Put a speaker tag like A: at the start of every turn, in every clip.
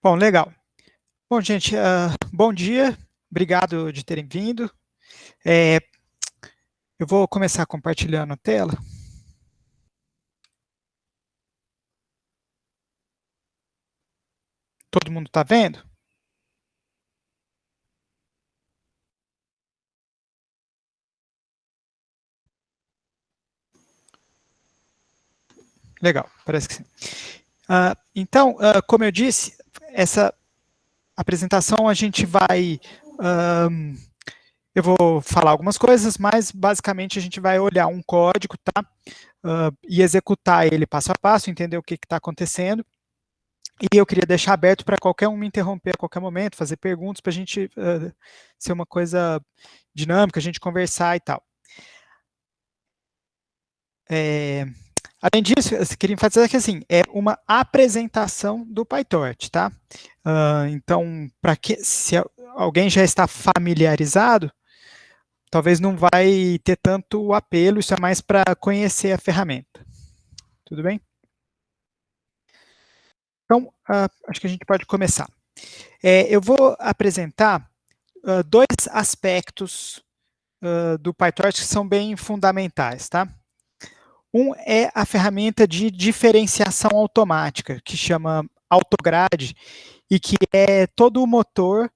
A: Bom, legal. Bom, gente, bom dia, obrigado de terem vindo. Eu vou começar compartilhando a tela. Todo mundo está vendo? Legal, parece que sim. Então, como eu disse, essa apresentação a gente vai... eu vou falar algumas coisas, mas basicamente a gente vai olhar um código, tá? E executar ele passo a passo, entender o que está acontecendo. E eu queria deixar aberto para qualquer um me interromper a qualquer momento, fazer perguntas para a gente ser uma coisa dinâmica, a gente conversar e tal. Além disso, eu queria enfatizar que assim, é uma apresentação do PyTorch, tá? Então, se alguém já está familiarizado, talvez não vai ter tanto apelo, isso é mais para conhecer a ferramenta. Tudo bem? Então, acho que a gente pode começar. Eu vou apresentar dois aspectos do PyTorch que são bem fundamentais, tá? Um é a ferramenta de diferenciação automática, que chama Autograde, e que é todo o motor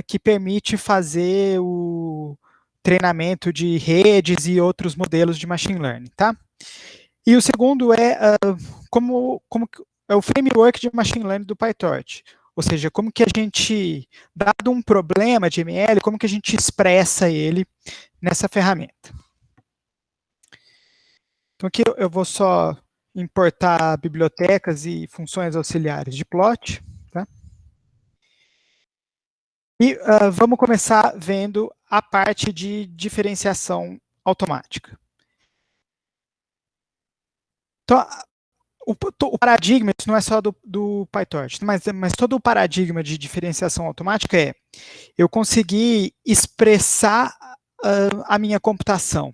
A: que permite fazer o treinamento de redes e outros modelos de machine learning, tá? E o segundo é como é o framework de machine learning do PyTorch. Ou seja, como que a gente, dado um problema de ML, como que a gente expressa ele nessa ferramenta. Então aqui eu vou só importar bibliotecas e funções auxiliares de plot. Tá? E vamos começar vendo a parte de diferenciação automática. Então, o paradigma, isso não é só do PyTorch, mas todo o paradigma de diferenciação automática é eu conseguir expressar a minha computação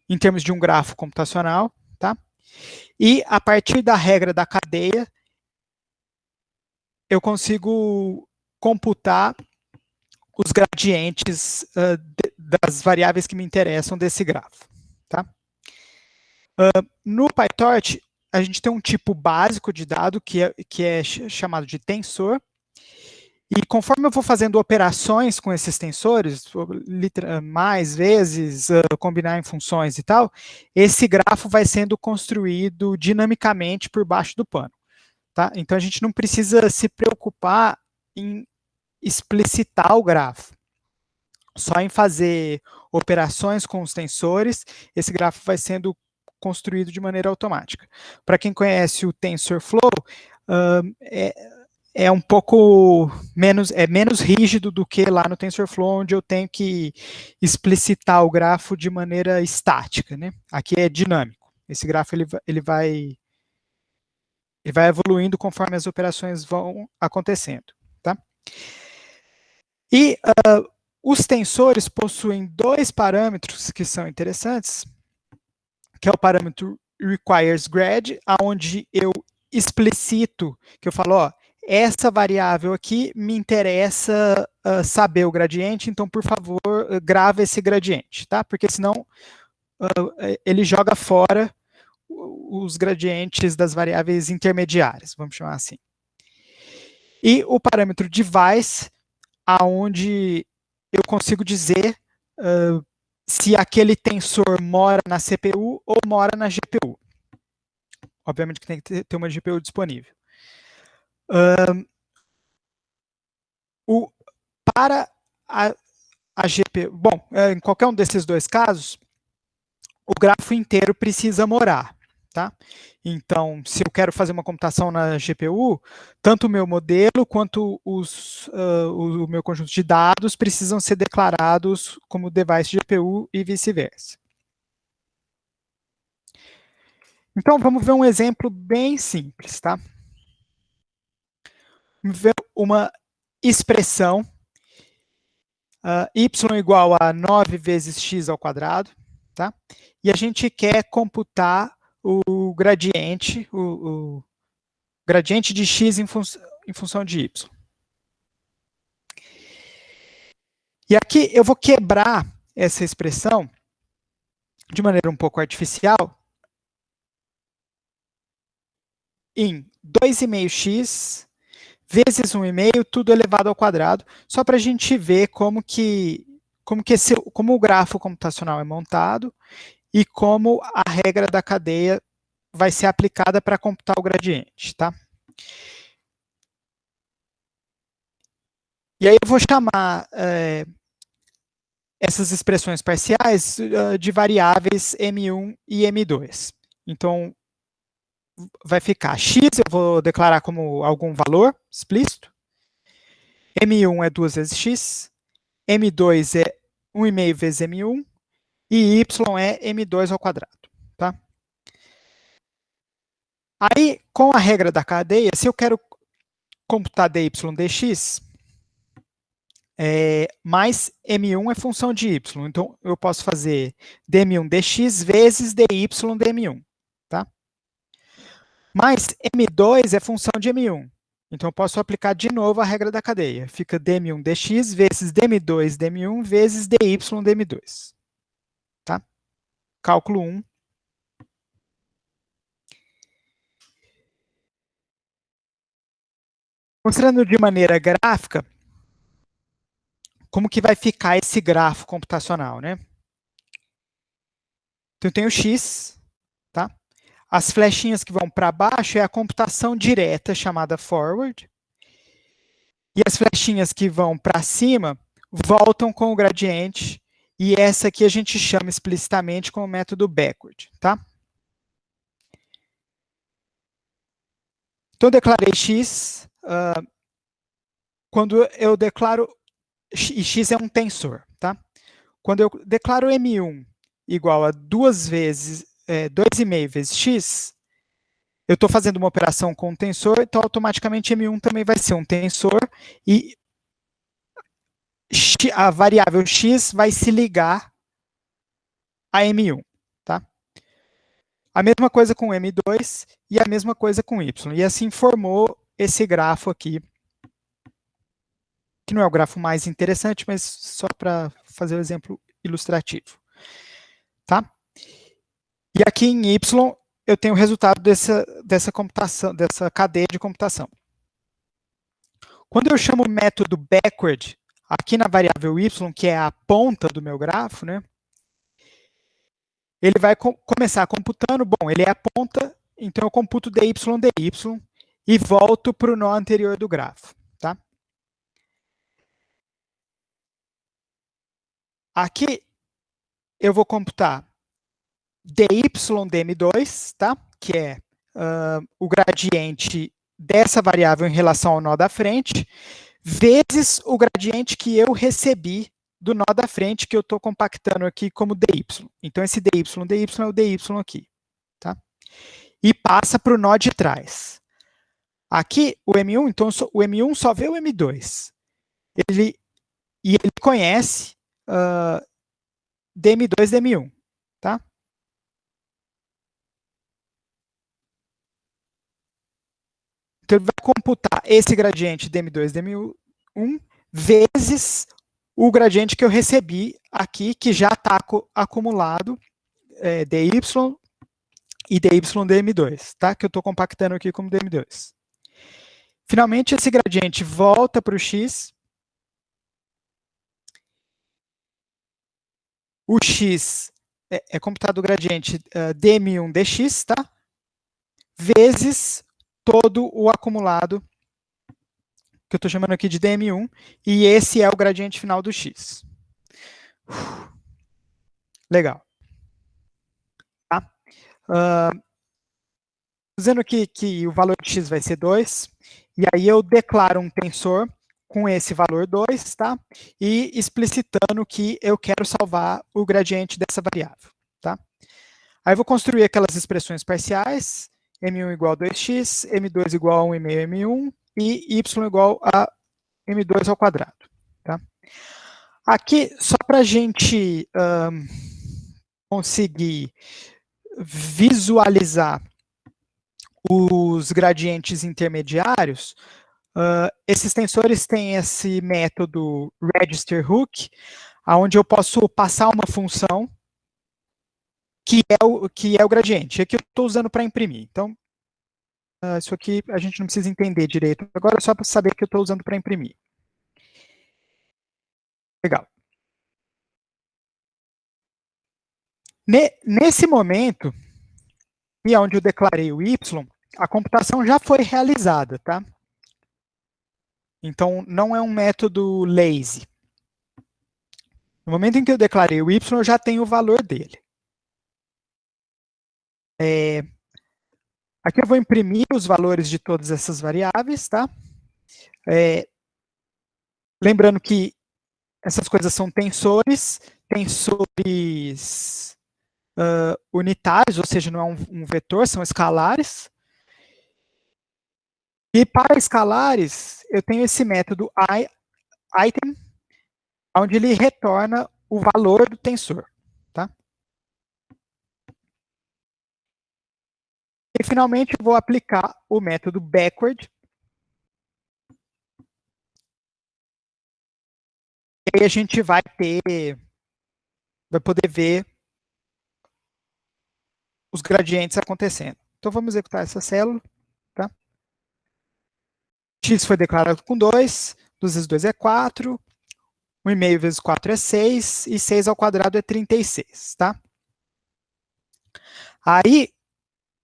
A: em termos de um grafo computacional, tá? E a partir da regra da cadeia, eu consigo computar os gradientes das variáveis que me interessam desse grafo. Tá? No PyTorch, a gente tem um tipo básico de dado que é chamado de tensor, e conforme eu vou fazendo operações com esses tensores, mais vezes, combinar em funções e tal, esse grafo vai sendo construído dinamicamente por baixo do pano. Tá? Então a gente não precisa se preocupar em explicitar o grafo. Só em fazer operações com os tensores, esse grafo vai sendo construído de maneira automática. Para quem conhece o TensorFlow, é um pouco menos rígido do que lá no TensorFlow, onde eu tenho que explicitar o grafo de maneira estática. Né? Aqui é dinâmico. Esse grafo ele vai evoluindo conforme as operações vão acontecendo. Tá? E os tensores possuem dois parâmetros que são interessantes, que é o parâmetro requiresGrad, onde eu explicito, que eu falo, ó, essa variável aqui me interessa saber o gradiente, então, por favor, grava esse gradiente, tá? Porque senão ele joga fora os gradientes das variáveis intermediárias, vamos chamar assim. E o parâmetro device, aonde eu consigo dizer se aquele tensor mora na CPU ou mora na GPU. Obviamente que tem que ter uma GPU disponível. Para a GPU, bom, em qualquer um desses dois casos, o grafo inteiro precisa morar. Tá? Então, se eu quero fazer uma computação na GPU, tanto o meu modelo quanto o meu conjunto de dados precisam ser declarados como device GPU e vice-versa. Então, vamos ver um exemplo bem simples. Tá? Vamos ver uma expressão y igual a 9 vezes x ao quadrado. Tá? E a gente quer computar o gradiente, o gradiente de x em função de y. E aqui eu vou quebrar essa expressão de maneira um pouco artificial em 2,5x vezes 1,5, tudo elevado ao quadrado, só para a gente ver como o grafo computacional é montado e como a regra da cadeia vai ser aplicada para computar o gradiente, tá? E aí eu vou chamar essas expressões parciais de variáveis m1 e m2. Então, vai ficar x, eu vou declarar como algum valor explícito, m1 é 2 vezes x, m2 é 1,5 vezes m1, e y é m2 ao quadrado. Tá? Aí, com a regra da cadeia, se eu quero computar dy dx, mais m1 é função de y. Então, eu posso fazer dm1 dx vezes dy dm1. Tá? Mas m2 é função de m1. Então, eu posso aplicar de novo a regra da cadeia. Fica dm1 dx vezes dm2 dm1 vezes dy dm2. Tá? Cálculo 1. Mostrando de maneira gráfica como que vai ficar esse grafo computacional, né? Então, eu tenho x, tá? As flechinhas que vão para baixo é a computação direta, chamada forward. E as flechinhas que vão para cima voltam com o gradiente. E essa aqui a gente chama explicitamente como método backward, tá? Então, eu declarei x. Quando eu declaro... E x é um tensor, tá? Quando eu declaro m1 igual a 2,5 vezes x, eu estou fazendo uma operação com um tensor, então automaticamente m1 também vai ser um tensor e a variável x vai se ligar a m1. Tá? A mesma coisa com m2 e a mesma coisa com y. E assim formou esse grafo aqui, que não é o grafo mais interessante, mas só para fazer o exemplo ilustrativo. Tá? E aqui em y, eu tenho o resultado dessa computação, dessa cadeia de computação. Quando eu chamo o método backward, aqui na variável y, que é a ponta do meu grafo, né, ele vai começar computando, bom, ele é a ponta, então eu computo dy e volto para o nó anterior do grafo. Tá? Aqui eu vou computar dy dm2, tá? Que é o gradiente dessa variável em relação ao nó da frente, vezes o gradiente que eu recebi do nó da frente, que eu estou compactando aqui como dy. Então, esse dy é o dy aqui. Tá? E passa para o nó de trás. Aqui, o M1, então o M1 só vê o M2. E ele conhece dm2, dm1. Tá? Então, ele vai computar esse gradiente dm2, dm1, vezes o gradiente que eu recebi aqui, que já está acumulado, dy e dy dm2, tá? Que eu estou compactando aqui como dm2. Finalmente, esse gradiente volta para o x. O x é computado o gradiente dm1 dx, tá? Vezes todo o acumulado, que eu estou chamando aqui de dm1, e esse é o gradiente final do x. Legal. Tá? Dizendo aqui que o valor de x vai ser 2, e aí eu declaro um tensor com esse valor 2, tá? E explicitando que eu quero salvar o gradiente dessa variável. Tá? Aí eu vou construir aquelas expressões parciais, m1 igual a 2x, m2 igual a 1,5 m1 e y igual a m2 ao quadrado. Tá? Aqui, só para a gente conseguir visualizar os gradientes intermediários, Esses tensores têm esse método register hook, onde eu posso passar uma função que é o gradiente, é que eu estou usando para imprimir. Então, isso aqui a gente não precisa entender direito agora, só para saber que eu estou usando para imprimir. Legal. Nesse momento, e onde eu declarei o y, a computação já foi realizada, tá? Então, não é um método lazy. No momento em que eu declarei o y, eu já tenho o valor dele. Aqui eu vou imprimir os valores de todas essas variáveis, tá? Lembrando que essas coisas são tensores unitários, ou seja, não é um vetor, são escalares. E para escalares, eu tenho esse método item, onde ele retorna o valor do tensor. Tá? E, finalmente, eu vou aplicar o método backward. E aí a gente vai poder ver os gradientes acontecendo. Então, vamos executar essa célula. Tá? X foi declarado com 2, 2 vezes 2 é 4, 1,5 vezes 4 é 6, e 6 ao quadrado é 36. Tá? Aí,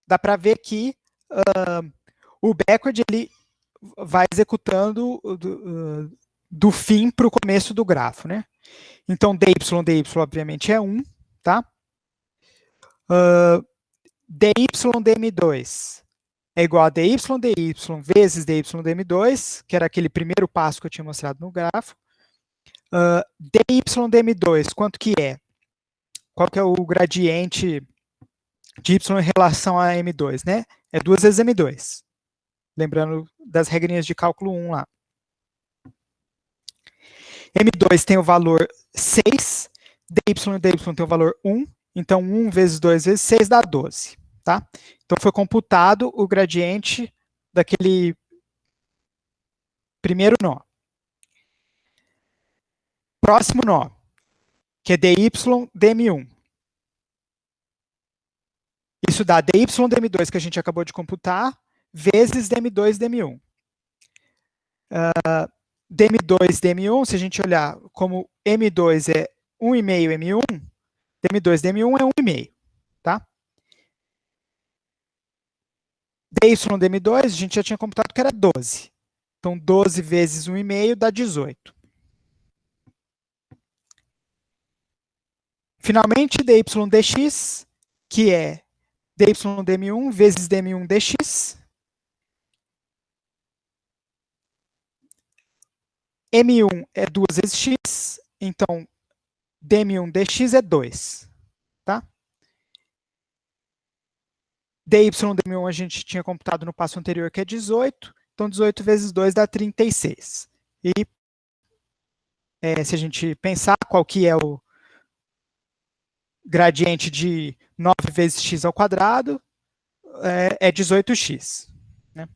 A: dá para ver que o backward ele vai executando do fim para o começo do grafo. Né? Então, dy, obviamente, é 1. Tá? dy dm2 é igual a dy vezes dy dm2, que era aquele primeiro passo que eu tinha mostrado no grafo. Dy dm2, quanto que é? Qual que é o gradiente de y em relação a m2, né? É 2 vezes m2. Lembrando das regrinhas de cálculo 1 lá. M2 tem o valor 6, dy tem o valor 1, então 1 vezes 2 vezes 6 dá 12. Tá? Então foi computado o gradiente daquele primeiro nó. Próximo nó, que é dy dm1. Isso dá dy dm2, que a gente acabou de computar, vezes dm2 dm1. dm2 dm1, se a gente olhar como m2 é 1,5 m1, dm2 dm1 é 1,5. Tá? dy dm2, a gente já tinha computado que era 12. Então, 12 vezes 1,5 dá 18. Finalmente, dy dx, que é dy dm1 vezes dm1 dx. M1 é 2 vezes x, então dm1 dx é 2. Tá? dy dm1 a gente tinha computado no passo anterior, que é 18. Então, 18 vezes 2 dá 36. E se a gente pensar qual que é o gradiente de 9 vezes x ao quadrado, é 18x. Né?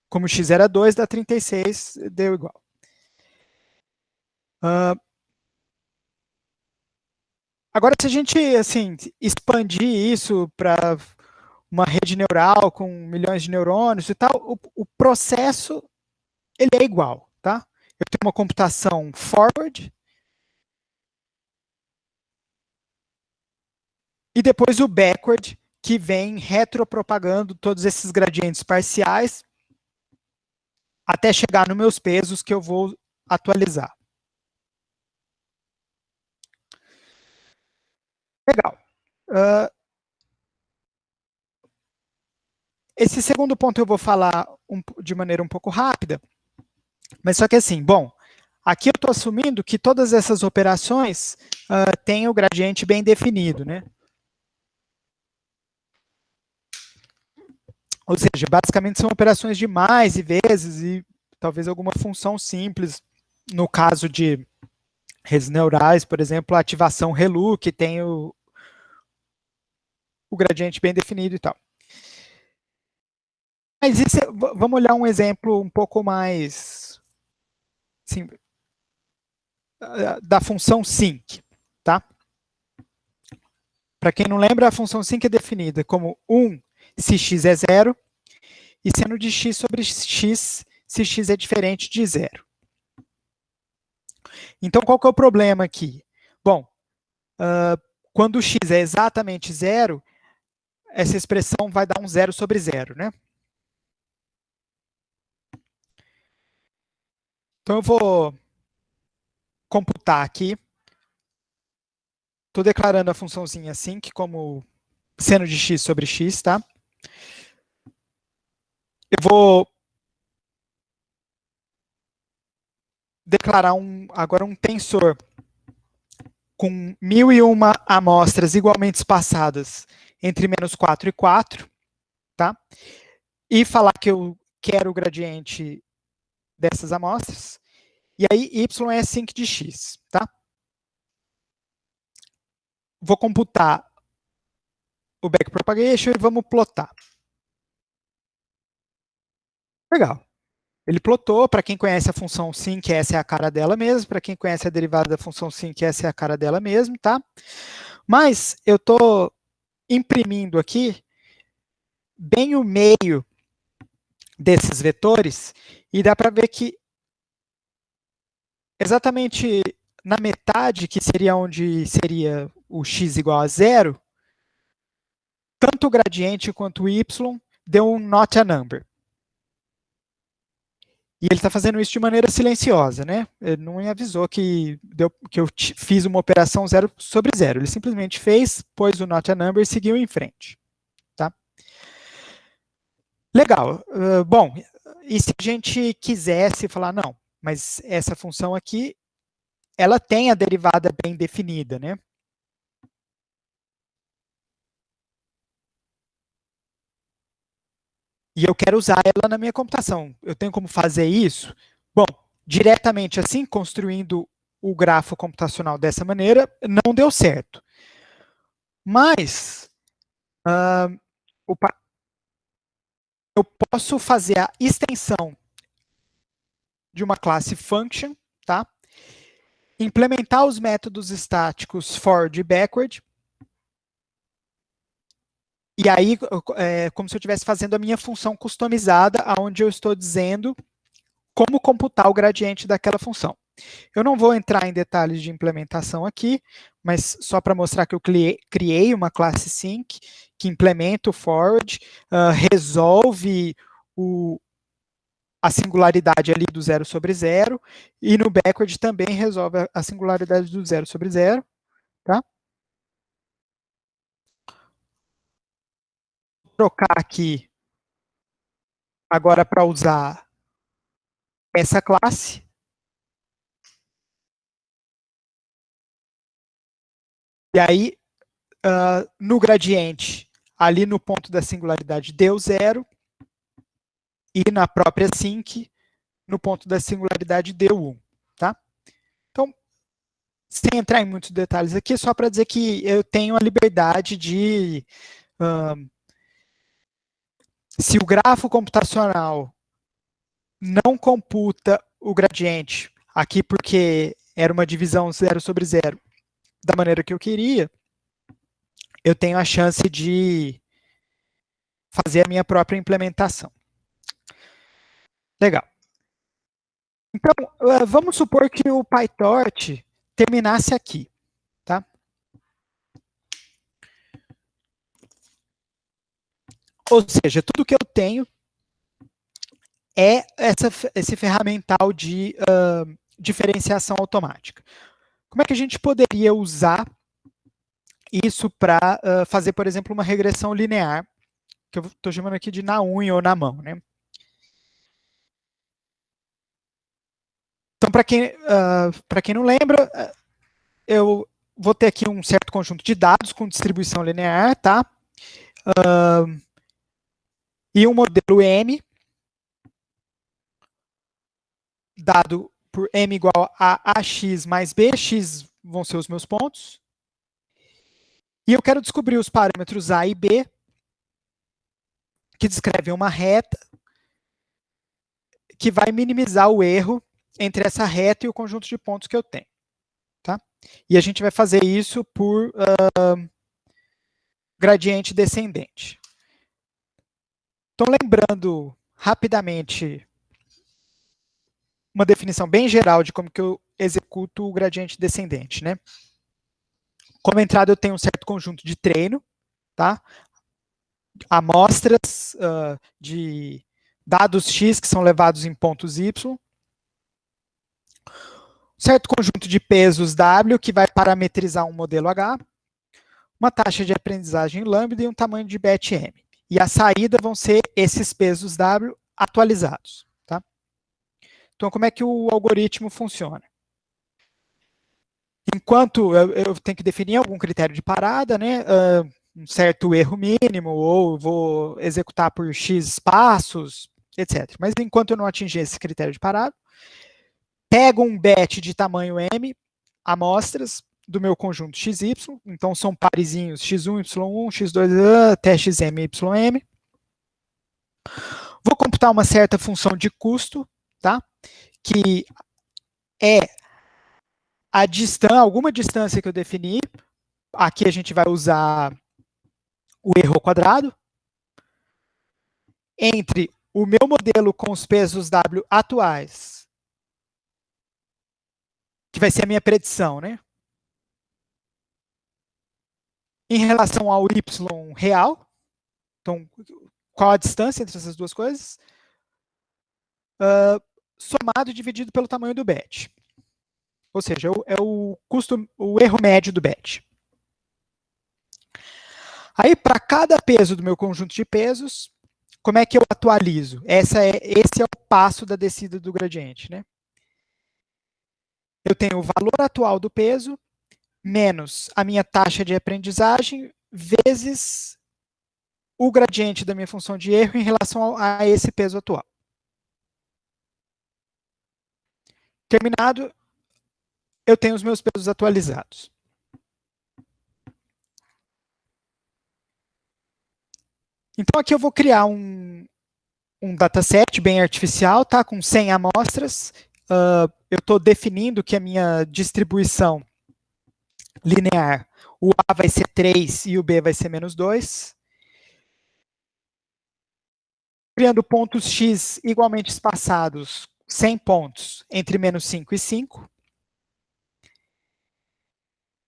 A: Como x era 2, dá 36, deu igual. Agora, se a gente assim, expandir isso para uma rede neural com milhões de neurônios e tal, o processo ele é igual. Tá? Eu tenho uma computação forward, e depois o backward, que vem retropropagando todos esses gradientes parciais até chegar nos meus pesos que eu vou atualizar. Legal. Esse segundo ponto eu vou falar de maneira um pouco rápida, mas só que assim, bom, aqui eu estou assumindo que todas essas operações têm o gradiente bem definido, né? Ou seja, basicamente são operações de mais e vezes e talvez alguma função simples. No caso de redes neurais, por exemplo, a ativação ReLU, que tem o gradiente bem definido e tal. Mas isso vamos olhar um exemplo um pouco mais assim, da função sinc, tá? Para quem não lembra, a função sinc é definida como 1 se x é zero e seno de x sobre x se x é diferente de zero. Então, qual que é o problema aqui? Bom, quando x é exatamente zero, essa expressão vai dar um zero sobre zero, né? Então, eu vou computar aqui. Estou declarando a funçãozinha sinc como seno de x sobre x, tá? Eu vou declarar agora um tensor com 1001 amostras igualmente espaçadas entre menos 4 e 4, tá? E falar que eu quero o gradiente dessas amostras. E aí, y é sinc de x, tá? Vou computar o backpropagation e vamos plotar. Legal. Ele plotou, para quem conhece a função sinc, essa é a cara dela mesmo, para quem conhece a derivada da função sinc, essa é a cara dela mesmo, tá? Mas eu estou imprimindo aqui bem o meio desses vetores e dá para ver que exatamente na metade, que seria onde seria o x igual a zero, tanto o gradiente quanto o y deu um not a number. E ele está fazendo isso de maneira silenciosa, né? Ele não me avisou que eu fiz uma operação zero sobre zero. Ele simplesmente fez, pôs o not a number e seguiu em frente. Tá? Legal. Bom, e se a gente quisesse falar, não, mas essa função aqui, ela tem a derivada bem definida, né? E eu quero usar ela na minha computação. Eu tenho como fazer isso? Bom, diretamente assim, construindo o grafo computacional dessa maneira, não deu certo. Mas eu posso fazer a extensão de uma classe function, tá? Implementar os métodos estáticos forward e backward. E aí, é como se eu estivesse fazendo a minha função customizada, onde eu estou dizendo como computar o gradiente daquela função. Eu não vou entrar em detalhes de implementação aqui, mas só para mostrar que eu criei uma classe sync que implementa o forward, resolve a singularidade ali do zero sobre zero, e no backward também resolve a singularidade do zero sobre zero. Tá? Vou trocar aqui agora para usar essa classe. E aí, no gradiente, ali no ponto da singularidade deu zero, e na própria sync, no ponto da singularidade deu 1. Tá? Então, sem entrar em muitos detalhes aqui, só para dizer que eu tenho a liberdade de, se o grafo computacional não computa o gradiente, aqui porque era uma divisão zero sobre zero, da maneira que eu queria, eu tenho a chance de fazer a minha própria implementação. Legal. Então, vamos supor que o PyTorch terminasse aqui. Tá? Ou seja, tudo que eu tenho é esse ferramental de diferenciação automática. Como é que a gente poderia usar isso para fazer, por exemplo, uma regressão linear, que eu estou chamando aqui de na unha ou na mão, né? Então, para quem não lembra, eu vou ter aqui um certo conjunto de dados com distribuição linear, tá? E um modelo M, dado por M igual a AX mais B, X vão ser os meus pontos. E eu quero descobrir os parâmetros A e B, que descrevem uma reta, que vai minimizar o erro entre essa reta e o conjunto de pontos que eu tenho. Tá? E a gente vai fazer isso por gradiente descendente. Então, lembrando rapidamente uma definição bem geral de como que eu executo o gradiente descendente, né? Como entrada, eu tenho um certo conjunto de treino, tá? Amostras de dados X que são levados em pontos Y. Certo conjunto de pesos W que vai parametrizar um modelo H. Uma taxa de aprendizagem lambda e um tamanho de bet M. E a saída vão ser esses pesos W atualizados. Tá? Então, como é que o algoritmo funciona? Enquanto eu tenho que definir algum critério de parada, né, um certo erro mínimo, ou vou executar por X passos, etc. Mas enquanto eu não atingir esse critério de parada, pego um bet de tamanho M, amostras do meu conjunto XY, então são parezinhos X1, Y1, X2, até XM, YM. Vou computar uma certa função de custo, tá? Que é a distância, alguma distância que eu defini. Aqui a gente vai usar o erro ao quadrado entre o meu modelo com os pesos W atuais, que vai ser a minha predição, né? Em relação ao Y real, então, qual a distância entre essas duas coisas? Somado e dividido pelo tamanho do bet. Ou seja, é o custo, o erro médio do bet. Aí, para cada peso do meu conjunto de pesos, como é que eu atualizo? Esse é o passo da descida do gradiente, né? Eu tenho o valor atual do peso menos a minha taxa de aprendizagem vezes o gradiente da minha função de erro em relação a esse peso atual. Terminado, eu tenho os meus pesos atualizados. Então, aqui eu vou criar um dataset bem artificial, tá? Com 100 amostras. Eu estou definindo que a minha distribuição linear, o A vai ser 3 e o B vai ser menos 2. Criando pontos X igualmente espaçados, 100 pontos, entre menos 5 e 5.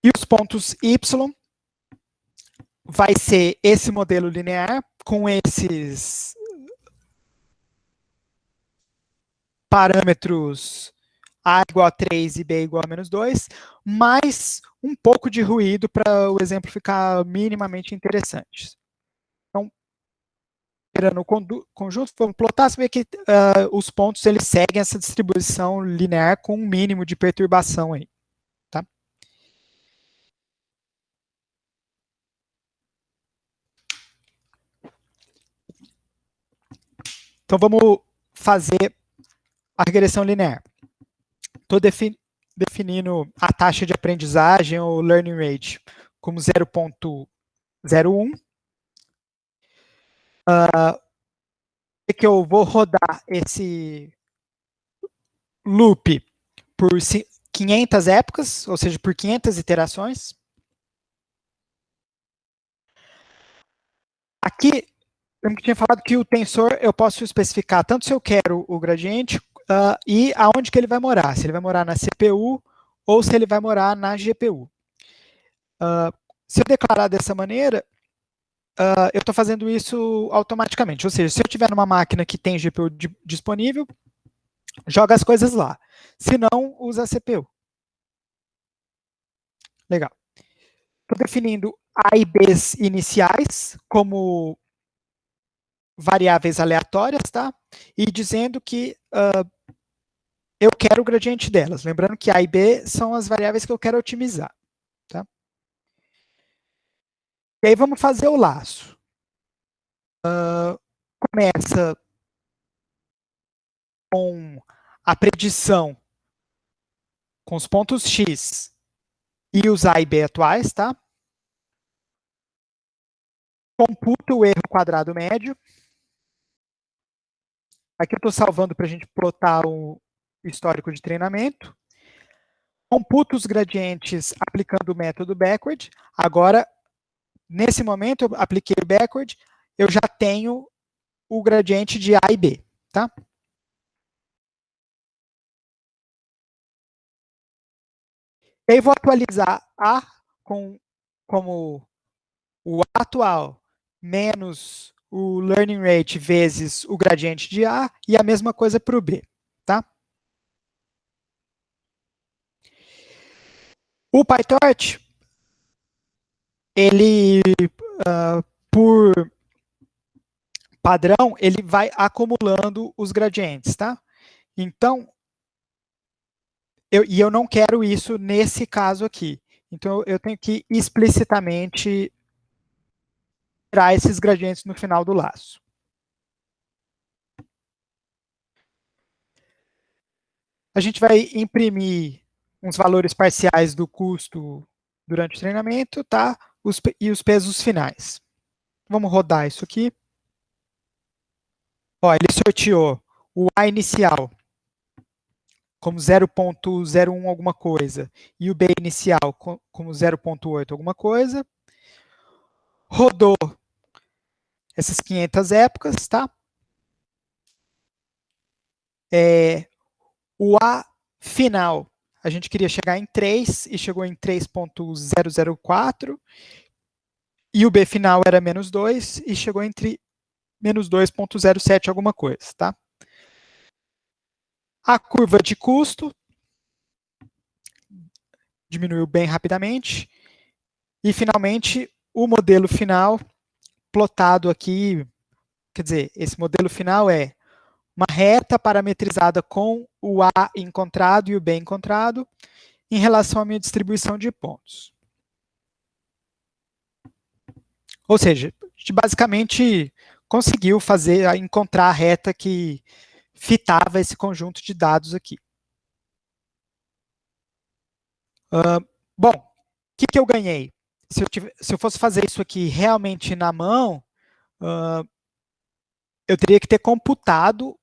A: E os pontos Y vai ser esse modelo linear com esses parâmetros A igual a 3 e B igual a menos 2, mais um pouco de ruído para o exemplo ficar minimamente interessante. Então, gerando o conjunto, vamos plotar, você vê que os pontos eles seguem essa distribuição linear com um mínimo de perturbação aí. Tá? Então, vamos fazer a regressão linear. Estou definindo a taxa de aprendizagem, ou learning rate, como 0,01. Que eu vou rodar esse loop por 500 épocas, ou seja, por 500 iterações. Aqui, eu tinha falado que o tensor eu posso especificar tanto se eu quero o gradiente e aonde que ele vai morar. Se ele vai morar na CPU ou se ele vai morar na GPU. Se eu declarar dessa maneira, eu estou fazendo isso automaticamente. Ou seja, se eu tiver numa máquina que tem GPU disponível, joga as coisas lá. Se não, usa a CPU. Legal. Estou definindo A e Bs iniciais como variáveis aleatórias, tá? E dizendo que eu quero o gradiente delas. Lembrando que A e B são as variáveis que eu quero otimizar. Tá? E aí vamos fazer o laço. Começa com a predição com os pontos X e os A e B atuais, tá? Computa o erro quadrado médio. Aqui eu estou salvando para a gente plotar o histórico de treinamento. Computo os gradientes aplicando o método backward. Agora, nesse momento, eu apliquei o backward, eu já tenho o gradiente de A e B, tá? E aí vou atualizar A como o A atual menos o learning rate vezes o gradiente de A e a mesma coisa para o B, tá? O PyTorch, ele, por padrão, ele vai acumulando os gradientes, tá? Então, eu não quero isso nesse caso aqui. Então, eu tenho que explicitamente tirar esses gradientes no final do laço. A gente vai imprimir uns valores parciais do custo durante o treinamento, tá? E os pesos finais. Vamos rodar isso aqui. Ó, ele sorteou o A inicial como 0.01 alguma coisa e o B inicial como 0.8 alguma coisa. Rodou essas 500 épocas, tá? O A final, a gente queria chegar em 3 e chegou em 3.004. E o B final era menos 2 e chegou entre menos 2.07 alguma coisa, tá? A curva de custo diminuiu bem rapidamente. E, finalmente, o modelo final plotado aqui, quer dizer, esse modelo final é uma reta parametrizada com o A encontrado e o B encontrado em relação à minha distribuição de pontos. Ou seja, a gente basicamente conseguiu encontrar a reta que fitava esse conjunto de dados aqui. Bom, o que eu ganhei? Se eu fosse fazer isso aqui realmente na mão, eu teria que ter computado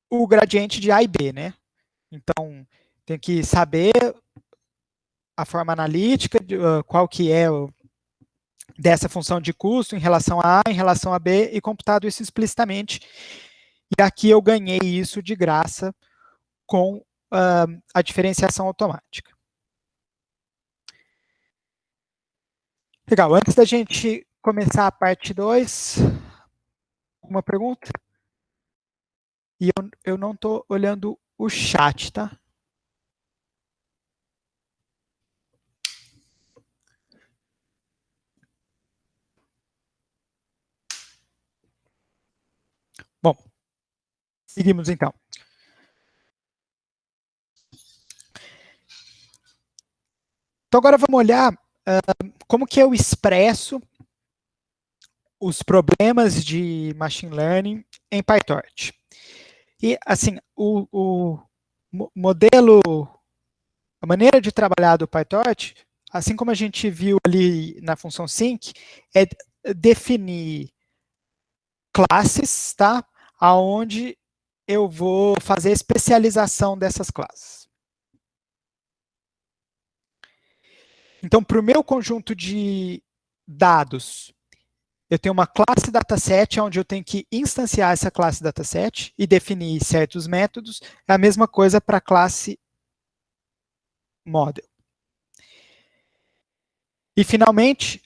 A: o gradiente de A e B, né? Então, tem que saber a forma analítica, qual que é dessa função de custo em relação a A, em relação a B, e computado isso explicitamente. E aqui eu ganhei isso de graça com a diferenciação automática. Legal, antes da gente começar a parte 2, uma pergunta? E eu não estou olhando o chat, tá? Bom, seguimos então. Então agora vamos olhar como que eu expresso os problemas de machine learning em PyTorch. E assim, o modelo, a maneira de trabalhar do PyTorch, assim como a gente viu ali na função sync, é definir classes, tá? Aonde eu vou fazer a especialização dessas classes. Então, para o meu conjunto de dados, eu tenho uma classe dataset, onde eu tenho que instanciar essa classe dataset e definir certos métodos. É a mesma coisa para a classe model. E, finalmente,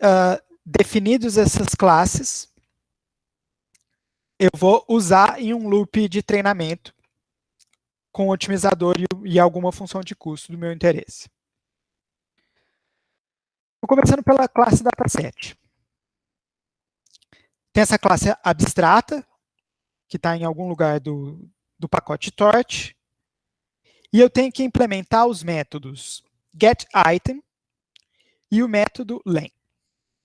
A: definidos essas classes, eu vou usar em um loop de treinamento com o otimizador e alguma função de custo do meu interesse. Estou começando pela classe dataset. Tem essa classe abstrata, que está em algum lugar do pacote torch, e eu tenho que implementar os métodos getItem e o método len.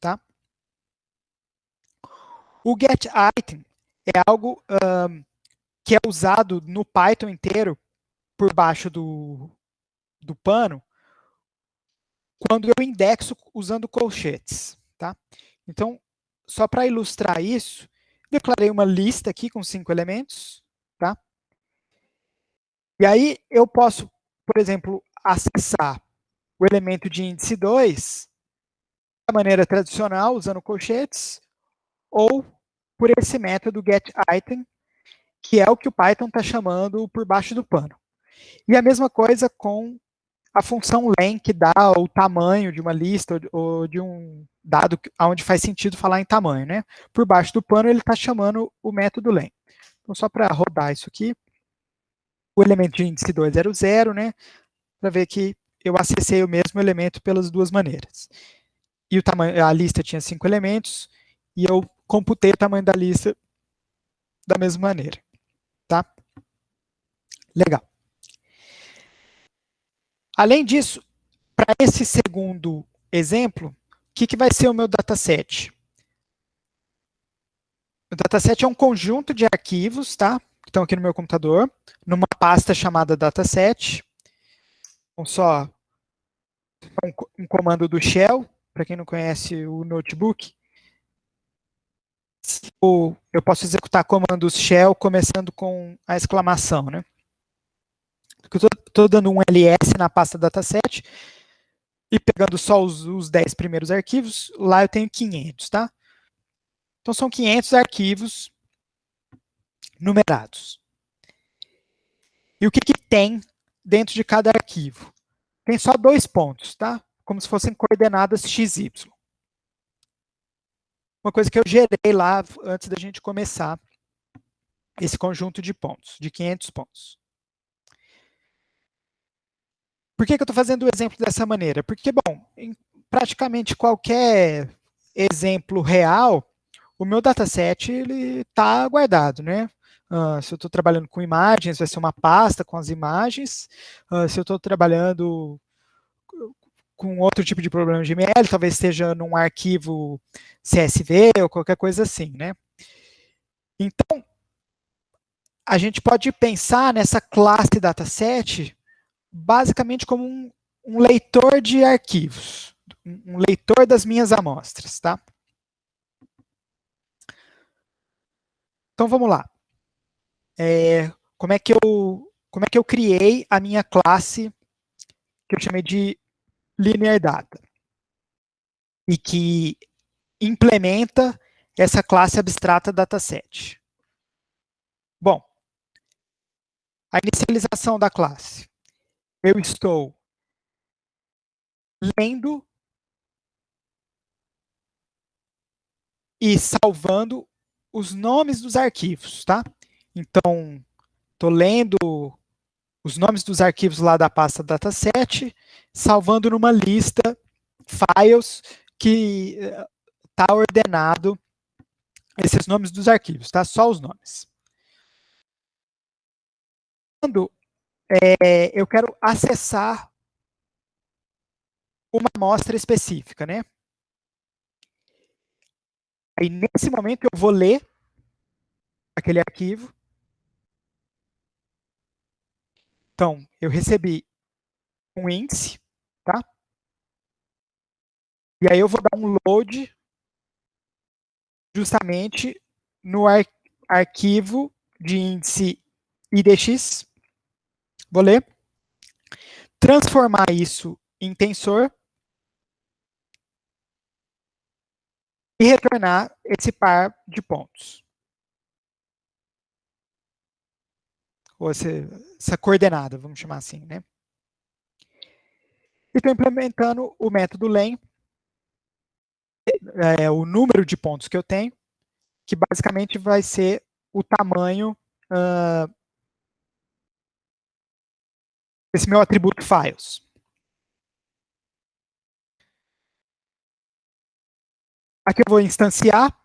A: Tá? O getItem é algo que é usado no Python inteiro, por baixo do pano, quando eu indexo usando colchetes. Tá? Então, só para ilustrar isso, declarei uma lista aqui com 5 elementos, tá? E aí eu posso, por exemplo, acessar o elemento de índice 2 da maneira tradicional, usando colchetes, ou por esse método getItem, que é o que o Python está chamando por baixo do pano. E a mesma coisa com a função len, que dá o tamanho de uma lista ou de um dado onde faz sentido falar em tamanho, né? Por baixo do pano, ele está chamando o método len. Então, só para rodar isso aqui, o elemento de índice 2 era o 0, né? Para ver que eu acessei o mesmo elemento pelas duas maneiras. E o tamanho, a lista tinha 5 elementos, e eu computei o tamanho da lista da mesma maneira, tá? Legal. Além disso, para esse segundo exemplo, o que vai ser o meu dataset? O dataset é um conjunto de arquivos, tá? Que estão aqui no meu computador, numa pasta chamada dataset. Então, só um comando do shell, para quem não conhece o notebook. Eu posso executar comandos shell começando com a exclamação, né? Eu estou dando um ls na pasta dataset e pegando só os 10 primeiros arquivos, lá eu tenho 500, tá? Então são 500 arquivos numerados. E o que tem dentro de cada arquivo? Tem só 2 pontos, tá? Como se fossem coordenadas XY. Uma coisa que eu gerei lá antes da gente começar esse conjunto de pontos, de 500 pontos. Por que eu estou fazendo o exemplo dessa maneira? Porque, bom, em praticamente qualquer exemplo real, o meu dataset está guardado, né? Se eu estou trabalhando com imagens, vai ser uma pasta com as imagens. Se eu estou trabalhando com outro tipo de problema de ML, talvez esteja num arquivo CSV ou qualquer coisa assim, né? Então, a gente pode pensar nessa classe dataset basicamente como um leitor de arquivos, um leitor das minhas amostras, tá? Então, vamos lá. Como é que eu criei a minha classe que eu chamei de Linear Data e que implementa essa classe abstrata dataset? Bom, a inicialização da classe. Eu estou lendo e salvando os nomes dos arquivos, tá? Então, estou lendo os nomes dos arquivos lá da pasta dataset, salvando numa lista files que está ordenado esses nomes dos arquivos, tá? Só os nomes. Quando eu quero acessar uma amostra específica, né? Aí, nesse momento, eu vou ler aquele arquivo. Então, eu recebi um índice, tá? E aí eu vou dar um load justamente no arquivo de índice IDX. Vou ler. Transformar isso em tensor e retornar esse par de pontos. Ou essa coordenada, vamos chamar assim, né? E estou implementando o método len, o número de pontos que eu tenho, que basicamente vai ser o tamanho desse meu atributo files. Aqui eu vou instanciar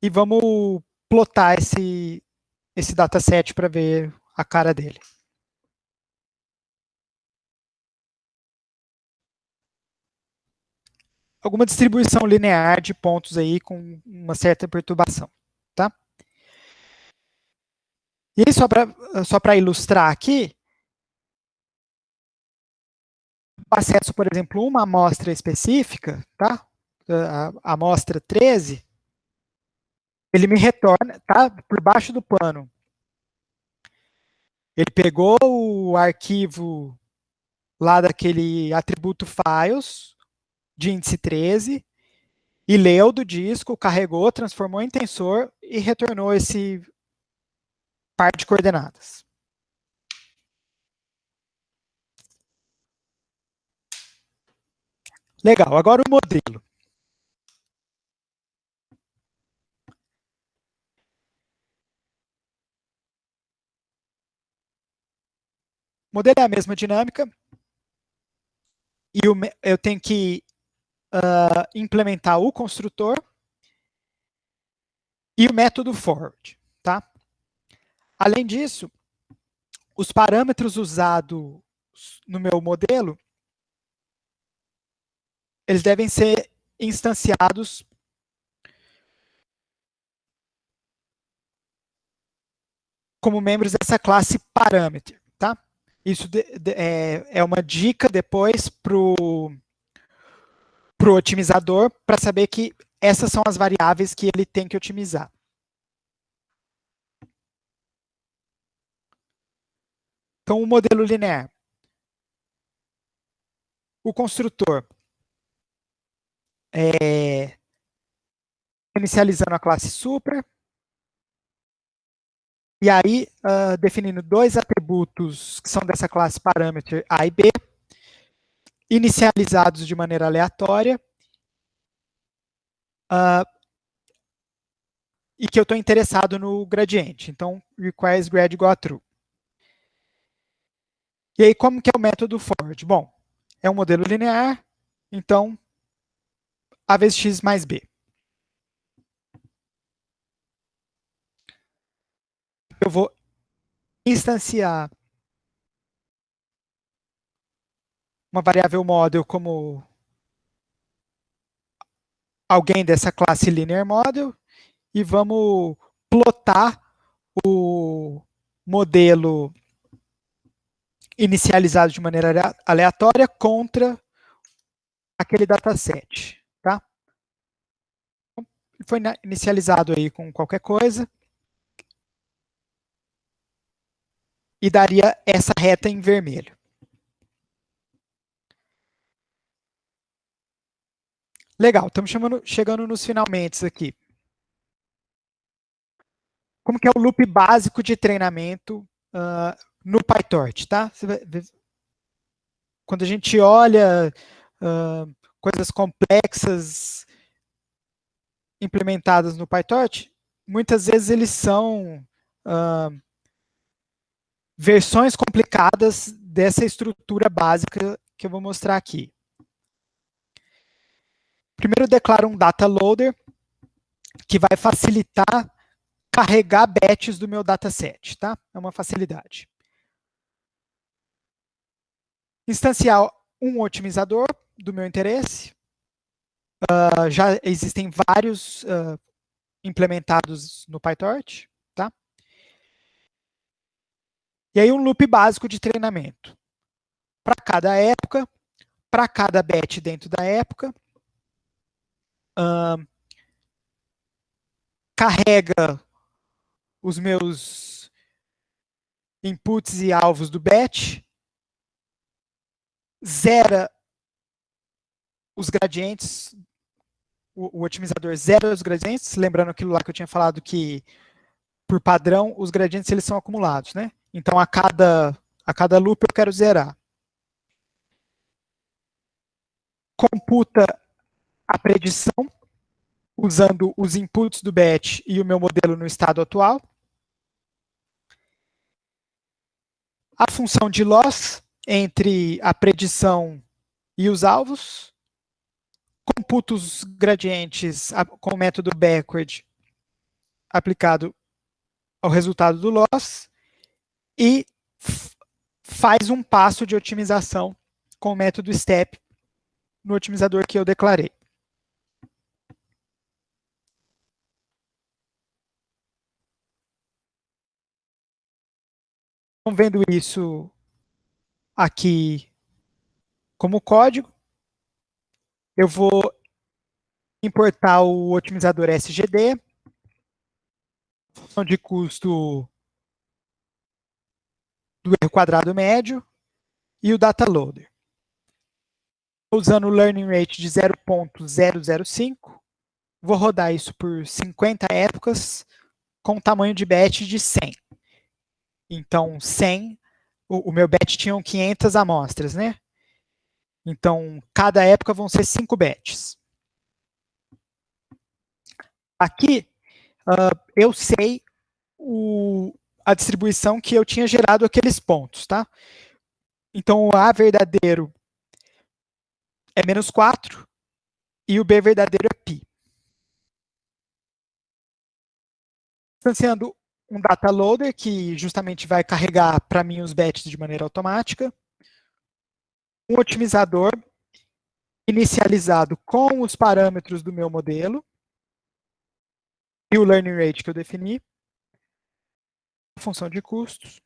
A: e vamos plotar esse dataset para ver a cara dele. Alguma distribuição linear de pontos aí com uma certa perturbação, tá? E aí, só para ilustrar aqui, acesso, por exemplo, uma amostra específica, tá? A amostra 13, ele me retorna, tá? Por baixo do pano, Ele pegou o arquivo lá daquele atributo files de índice 13 e leu do disco, carregou, transformou em tensor e retornou esse par de coordenadas. Legal, agora o modelo. O modelo é a mesma dinâmica e eu tenho que implementar o construtor e o método forward, tá? Além disso, os parâmetros usados no meu modelo, eles devem ser instanciados como membros dessa classe parameter, tá? Isso é uma dica depois para o otimizador para saber que essas são as variáveis que ele tem que otimizar. Então, o modelo linear. O construtor inicializando a classe super, e aí definindo dois atributos que são dessa classe parameter A e B, inicializados de maneira aleatória, e que eu estou interessado no gradiente. Então, requires grad igual a true. E aí, como que é o método forward? Bom, é um modelo linear, então, A vezes X mais B. Eu vou instanciar uma variável model como alguém dessa classe linear model e vamos plotar o modelo inicializado de maneira aleatória contra aquele dataset, tá? Foi inicializado aí com qualquer coisa e daria essa reta em vermelho. Legal, estamos chegando nos finalmente aqui. Como que é o loop básico de treinamento no PyTorch, tá? Quando a gente olha coisas complexas implementadas no PyTorch, muitas vezes eles são versões complicadas dessa estrutura básica que eu vou mostrar aqui. Primeiro eu declaro um data loader, que vai facilitar carregar batches do meu dataset, tá? É uma facilidade. Instanciar um otimizador do meu interesse. Já existem vários implementados no PyTorch, tá? E aí um loop básico de treinamento. Para cada época, para cada batch dentro da época, carrega os meus inputs e alvos do batch, zera os gradientes, o otimizador zera os gradientes, lembrando aquilo lá que eu tinha falado que, por padrão, os gradientes eles são acumulados, né? Então, a cada loop eu quero zerar. Computa a predição, usando os inputs do batch e o meu modelo no estado atual. A função de loss entre a predição e os alvos. Computa os gradientes com o método backward aplicado ao resultado do loss e faz um passo de otimização com o método step no otimizador que eu declarei. Então, vendo isso aqui como código, eu vou importar o otimizador SGD, função de custo do erro quadrado médio e o data loader. Usando o learning rate de 0.005, vou rodar isso por 50 épocas com tamanho de batch de 100. Então, 100, o meu batch tinha 500 amostras, né? Então, cada época vão ser 5 batches. Aqui, eu sei a distribuição que eu tinha gerado aqueles pontos, tá? Então, o A verdadeiro é menos 4 e o B verdadeiro é π. Instanciando um data loader, que justamente vai carregar para mim os batches de maneira automática. Um otimizador inicializado com os parâmetros do meu modelo e o learning rate que eu defini. Função de custos.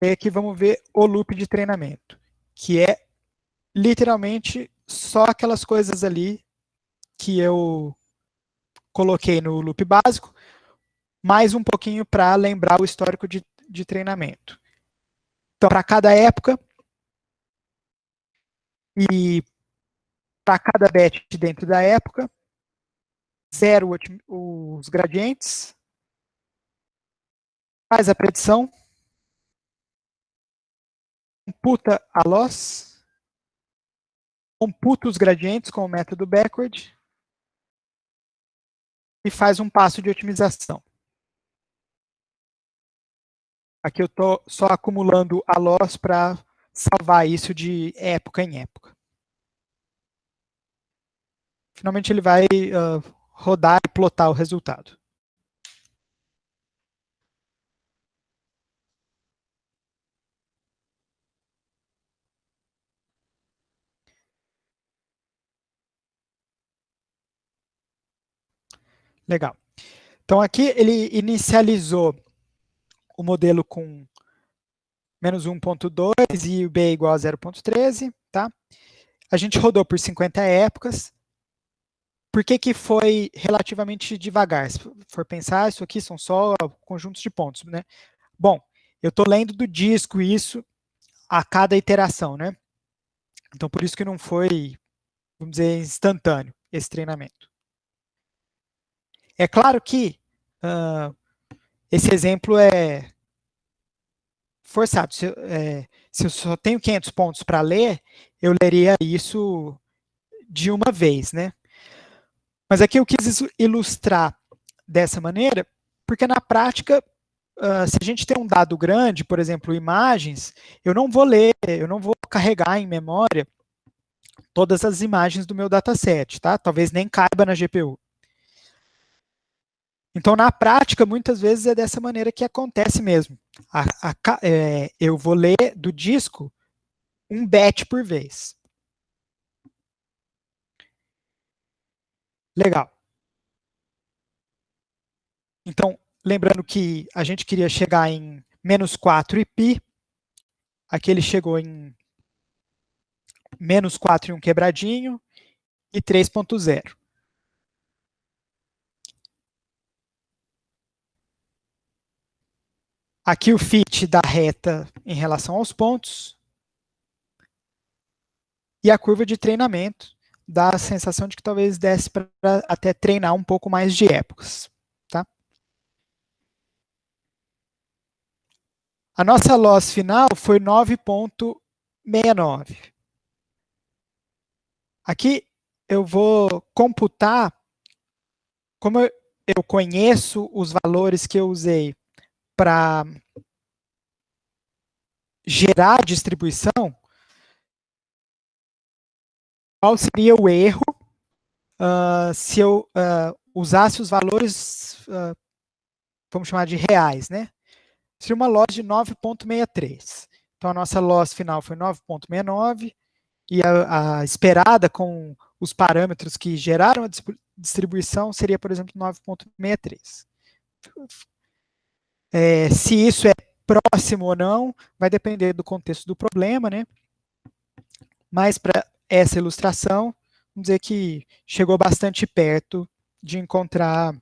A: E aqui vamos ver o loop de treinamento, que é literalmente só aquelas coisas ali que eu coloquei no loop básico, mais um pouquinho para lembrar o histórico de treinamento. Então, para cada época e para cada batch dentro da época, 0 os gradientes, faz a predição, computa a loss, computa os gradientes com o método backward e faz um passo de otimização. Aqui eu estou só acumulando a loss para salvar isso de época em época. Finalmente ele vai rodar e plotar o resultado. Legal. Então aqui ele inicializou o modelo com menos 1.2 e o B igual a 0.13, tá? A gente rodou por 50 épocas. Por que foi relativamente devagar? Se for pensar, isso aqui são só conjuntos de pontos, né? Bom, eu estou lendo do disco isso a cada iteração, né? Então, por isso que não foi, vamos dizer, instantâneo esse treinamento. É claro que esse exemplo é forçado. Se eu só tenho 500 pontos para ler, eu leria isso de uma vez, né? Mas aqui eu quis ilustrar dessa maneira, porque na prática, se a gente tem um dado grande, por exemplo, imagens, eu não vou ler, eu não vou carregar em memória todas as imagens do meu dataset, tá? Talvez nem caiba na GPU. Então, na prática, muitas vezes é dessa maneira que acontece mesmo. Eu vou ler do disco um batch por vez. Legal. Então, lembrando que a gente queria chegar em menos 4 e π. Aqui ele chegou em menos 4 e um quebradinho e 3.0. Aqui o fit da reta em relação aos pontos. E a curva de treinamento dá a sensação de que talvez desse para até treinar um pouco mais de épocas. Tá? A nossa loss final foi 9.69. Aqui eu vou computar, como eu conheço os valores que eu usei para gerar a distribuição, qual seria o erro se eu usasse os valores, vamos chamar de reais, né? Seria uma loss de 9.63. Então, a nossa loss final foi 9.69 e a esperada com os parâmetros que geraram a distribuição seria, por exemplo, 9.63. Se isso é próximo ou não, vai depender do contexto do problema, né? Mas para essa ilustração, vamos dizer que chegou bastante perto de encontrar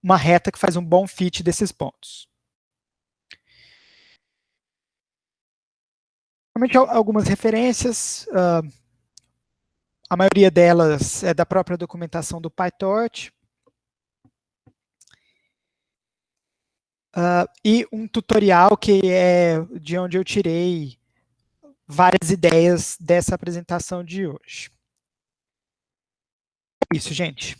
A: uma reta que faz um bom fit desses pontos. Realmente algumas referências, a maioria delas é da própria documentação do PyTorch, e um tutorial que é de onde eu tirei várias ideias dessa apresentação de hoje. É isso, gente.